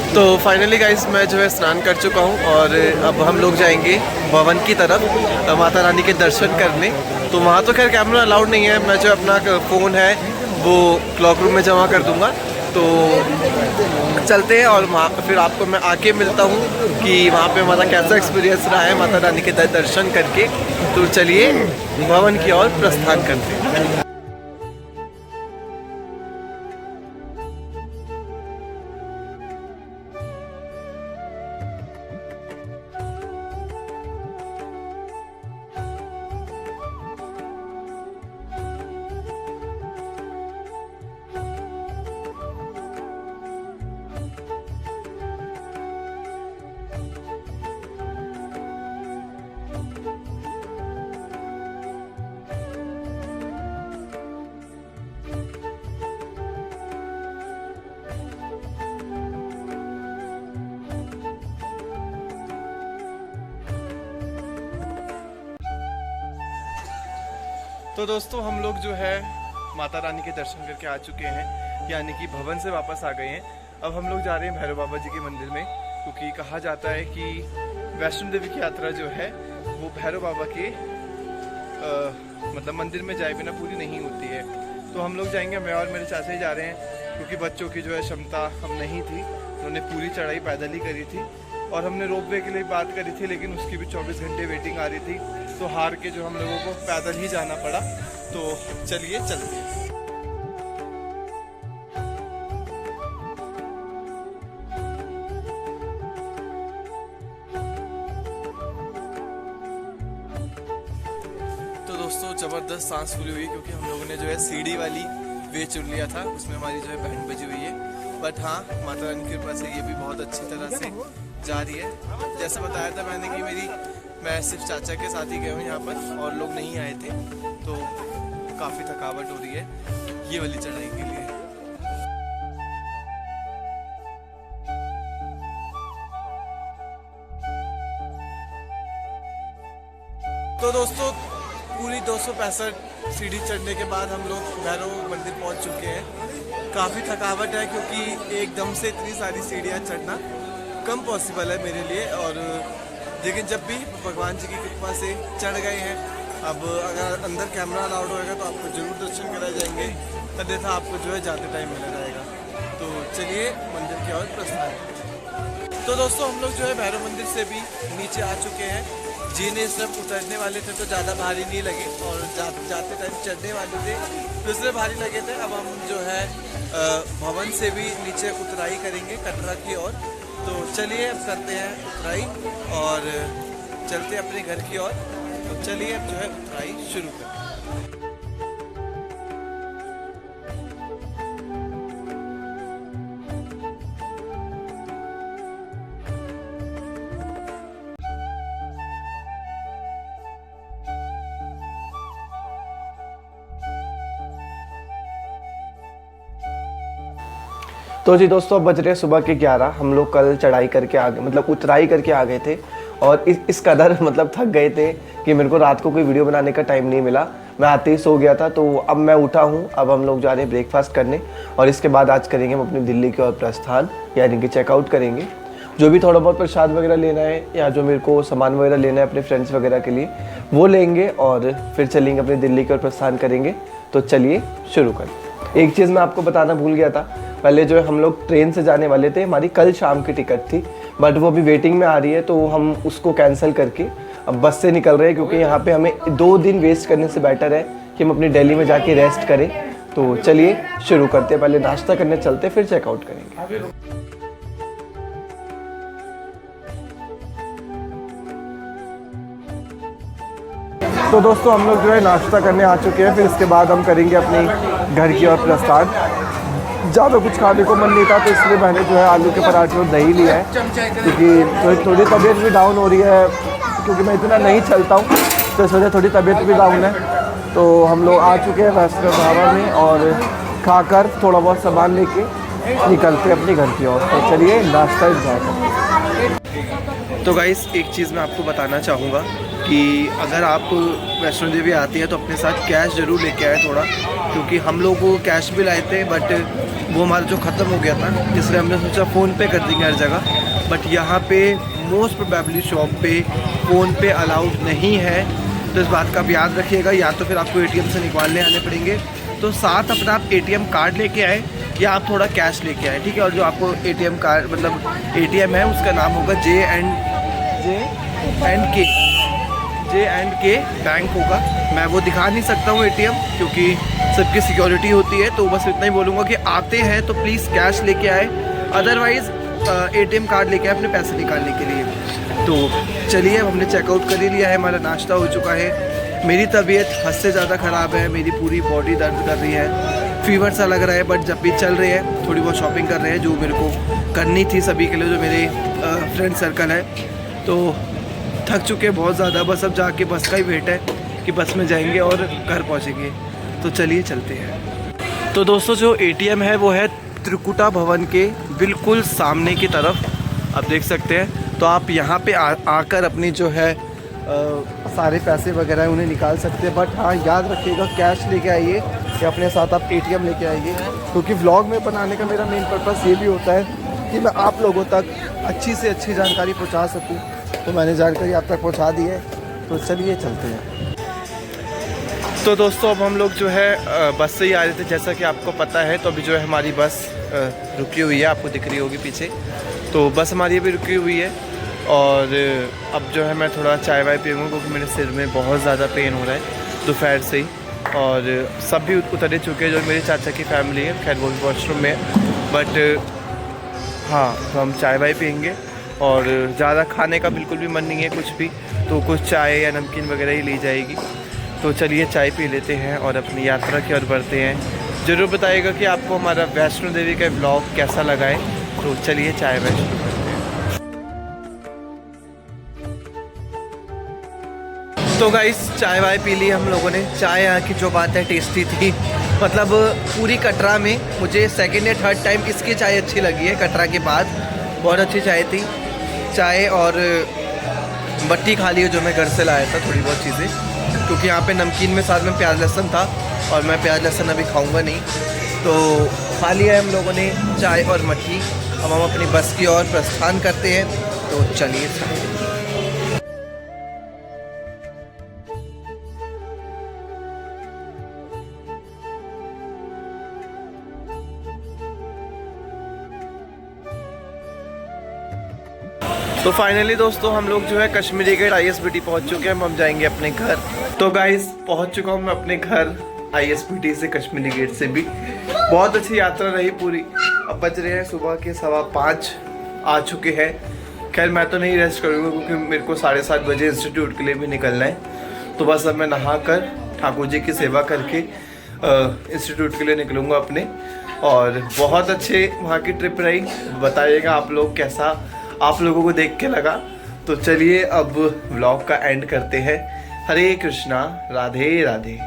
तो finally guys मैं जो है स्नान कर चुका हूँ और अब हम लोग जाएंगे भवन की तरफ माता रानी के दर्शन करने। तो वहाँ तो खैर कैमरा अलाउड नहीं है, मैं जो अपना फ़ोन है वो क्लॉक रूम में जमा कर दूँगा। तो चलते हैं और वहाँ फिर आपको मैं आके मिलता हूँ कि वहाँ पे हमारा कैसा एक्सपीरियंस रहा है माता रानी के दर्शन करके। तो चलिए भवन की ओर प्रस्थान करते हैं। तो दोस्तों हम लोग जो है माता रानी के दर्शन करके आ चुके हैं, यानी कि भवन से वापस आ गए हैं। अब हम लोग जा रहे हैं भैरव बाबा जी के मंदिर में, क्योंकि कहा जाता है कि वैष्णो देवी की यात्रा जो है वो भैरव बाबा के मतलब मंदिर में जाए बिना पूरी नहीं होती है। तो हम लोग जाएंगे, मैं और मेरे चाचा ही जा रहे हैं, क्योंकि बच्चों की जो है क्षमता हम नहीं थी, उन्होंने पूरी चढ़ाई पैदल ही करी थी। और हमने रोपवे के लिए बात करी थी, लेकिन उसकी भी 24 घंटे वेटिंग आ रही थी, तो हार के जो हम लोगों को पैदल ही जाना पड़ा। तो चलिए चलते हैं। तो दोस्तों ज़बरदस्त सांस फूली हुई, क्योंकि हम लोगों ने जो है सीढ़ी वाली वे चुन लिया था, उसमें हमारी जो है बैंड बजी हुई है। बट हाँ, माता रानी की कृपा से ये भी बहुत अच्छी तरह से जा रही है। जैसे बताया था मैंने कि मैं सिर्फ चाचा के साथ ही गया हूँ यहाँ पर, और लोग नहीं आए थे, तो काफ़ी थकावट हो रही है ये वाली चढ़ाई के लिए। तो दोस्तों पूरी 265 सीढ़ी चढ़ने के बाद हम लोग भैरव मंदिर पहुँच चुके हैं। काफ़ी थकावट है, क्योंकि एकदम से इतनी सारी सीढ़ियाँ चढ़ना कम पॉसिबल है मेरे लिए। और लेकिन जब भी भगवान जी की कृपा से चढ़ गए हैं, अब अगर अंदर कैमरा अलाउड होएगा तो आपको जरूर दर्शन कराए जाएंगे, अन्यथा आपको जो है जाते टाइम मिला जाएगा। तो चलिए मंदिर की ओर प्रस्थान। तो दोस्तों हम लोग जो है भैरव मंदिर से भी नीचे आ चुके हैं। जीने सिर्फ उतरने वाले थे तो ज़्यादा भारी नहीं लगे, और जाते टाइम चढ़ने वाले थे तो इसलिए भारी लगे थे। अब हम जो है भवन से भी नीचे उतराई करेंगे कटरा की ओर। तो चलिए अब करते हैं उतराई और चलते हैं अपने घर की ओर। तो चलिए अब जो है उतराई शुरू करते हैं। तो जी दोस्तों अब बज रहे सुबह के 11। हम लोग कल चढ़ाई करके आ गए, मतलब उतराई करके आ गए थे, और इस कदर मतलब थक गए थे कि मेरे को रात को कोई वीडियो बनाने का टाइम नहीं मिला। मैं आते ही सो गया था। तो अब मैं उठा हूँ, अब हम लोग जा रहे हैं ब्रेकफास्ट करने, और इसके बाद आज करेंगे हम अपनी दिल्ली की ओर प्रस्थान, यानी कि चेकआउट करेंगे। जो भी थोड़ा बहुत प्रसाद वगैरह लेना है या जो मेरे को सामान वगैरह लेना है अपने फ्रेंड्स वगैरह के लिए, वो लेंगे और फिर चलेंगे अपनी दिल्ली की ओर प्रस्थान करेंगे। तो चलिए शुरू करें। एक चीज़ मैं आपको बताना भूल गया था, पहले जो है हम लोग ट्रेन से जाने वाले थे, हमारी कल शाम की टिकट थी, बट वो अभी वेटिंग में आ रही है, तो हम उसको कैंसिल करके अब बस से निकल रहे हैं, क्योंकि यहाँ पे हमें 2 दिन वेस्ट करने से बेटर है कि हम अपनी दिल्ली में जाके रेस्ट करें। तो चलिए शुरू करते हैं, पहले नाश्ता करने चलते फिर चेकआउट करेंगे। तो दोस्तों हम लोग जो है नाश्ता करने आ चुके हैं, फिर इसके बाद हम करेंगे अपनी घर की ओर प्रस्थान। ज़्यादा कुछ खाने को मन नहीं था, तो इसलिए मैंने जो है आलू के पराठे और दही लिया है, क्योंकि थोड़ी तबीयत भी डाउन हो रही है, क्योंकि मैं इतना नहीं चलता हूँ, तो इस वजह थोड़ी तबीयत भी डाउन है। तो हम लोग आ चुके हैं वैष्णो ढाबा में, और खाकर थोड़ा बहुत सामान लेके निकलते हैं अपने घर की ओर। तो चलिए नाश्ता इंजॉय करते। तो गाइस एक चीज़ मैं आपको बताना चाहूँगा कि अगर आप वैष्णो देवी आती है तो अपने साथ कैश ज़रूर लेके आए थोड़ा, क्योंकि हम लोग को कैश भी लाए थे बट वो हमारा जो ख़त्म हो गया था, इसलिए हमने सोचा फ़ोन पे कर देंगे हर जगह। बट यहाँ पे मोस्ट प्रोबेबली शॉप पे फ़ोन पे अलाउड नहीं है, तो इस बात का आप याद रखिएगा। या तो फिर आपको ATM से निकालने आने पड़ेंगे, तो साथ अपना आप ATM कार्ड लेके आए या आप थोड़ा कैश लेके आए, ठीक है। और जो आपको ATM कार्ड मतलब ATM है उसका नाम होगा J&K बैंक होगा। मैं वो दिखा नहीं सकता हूँ ATM, क्योंकि सबकी सिक्योरिटी होती है। तो बस इतना ही बोलूँगा कि आते हैं तो प्लीज़ कैश लेके आए, अदरवाइज़ ATM कार्ड लेके आए अपने पैसे निकालने के लिए। तो चलिए, अब हमने चेकआउट कर ही लिया है, हमारा नाश्ता हो चुका है। मेरी तबीयत हद से ज़्यादा ख़राब है, मेरी पूरी बॉडी दर्द कर रही है, फीवर सा लग रहा है। बट जब भी चल रही है, थोड़ी बहुत शॉपिंग कर रहे हैं जो मेरे को करनी थी सभी के लिए, जो मेरे फ्रेंड सर्कल है। तो थक चुके हैं बहुत ज़्यादा, बस अब जाके बस का ही वेट है कि बस में जाएंगे और घर पहुँचेंगे। तो चलिए चलते हैं। तो दोस्तों, जो ATM है वो है त्रिकुटा भवन के बिल्कुल सामने की तरफ, आप देख सकते हैं। तो आप यहाँ पे आकर अपनी जो है सारे पैसे वगैरह उन्हें निकाल सकते हैं। बट हाँ, याद रखिएगा कैश लेके आइए या अपने साथ आप ATM लेके आइए, क्योंकि व्लॉग में बनाने का मेरा मेन पर्पस ये भी होता है कि मैं आप लोगों तक अच्छी से अच्छी जानकारी पहुँचा सकूँ। तो मैंने जानकारी आप तक पहुँचा दी है, तो चलिए चलते हैं। तो दोस्तों, अब हम लोग जो है बस से ही आ रहे थे, जैसा कि आपको पता है। तो अभी जो है हमारी बस रुकी हुई है, आपको दिख रही होगी पीछे। तो बस हमारी अभी रुकी हुई है और अब जो है मैं थोड़ा चाय वाय पीऊँगा, क्योंकि मेरे सिर में बहुत ज़्यादा पेन हो रहा है दोपहर से ही। और सब भी उतर चुके हैं, जो मेरे चाचा की फैमिली है, खैर वो भी वॉशरूम में है। बट हाँ, तो हम चाय वाय पियेंगे और ज़्यादा खाने का बिल्कुल भी मन नहीं है कुछ भी, तो कुछ चाय या नमकीन वगैरह ही ली जाएगी। तो चलिए चाय पी लेते हैं और अपनी यात्रा की ओर बढ़ते हैं। ज़रूर बताइएगा कि आपको हमारा वैष्णो देवी का व्लॉग कैसा लगा है। तो चलिए चाय वाय शुरू करते हैं। तो गाइस, चाय वाय पी ली हम लोगों ने। चाय यहाँ की जो बात है टेस्टी थी, मतलब पूरी कटरा में मुझे सेकंड या थर्ड टाइम इसकी चाय अच्छी लगी है कटरा के बाद। बहुत अच्छी चाय थी। चाय और बट्टी खा ली है जो मैं घर से लाया था, थोड़ी बहुत चीज़ें, क्योंकि यहाँ पे नमकीन में साथ में प्याज लहसुन था और मैं प्याज लहसुन अभी खाऊंगा नहीं। तो खा लिया है हम लोगों ने चाय और मट्ठी। अब हम अपनी बस की ओर प्रस्थान करते हैं, तो चलिए। तो फाइनली दोस्तों, हम लोग जो है कश्मीरी गेट ISBT पहुंच चुके हैं। हम जाएंगे अपने घर। तो गाइस, पहुंच चुका हूं मैं अपने घर ISBT से, कश्मीरी गेट से भी। बहुत अच्छी यात्रा रही पूरी। अब बज रहे हैं सुबह के 5:15 आ चुके हैं। खैर मैं तो नहीं रेस्ट करूँगा, क्योंकि मेरे को 7:30 बजे इंस्टीट्यूट के लिए भी निकलना है। तो बस अब मैं नहा कर ठाकुर जी की सेवा करके इंस्टीट्यूट के लिए निकलूँगा अपने। और बहुत अच्छे वहाँ की ट्रिप रही। बताइएगा आप लोग कैसा आप लोगों को देख के लगा। तो चलिए अब व्लॉग का एंड करते हैं। हरे कृष्णा, राधे राधे।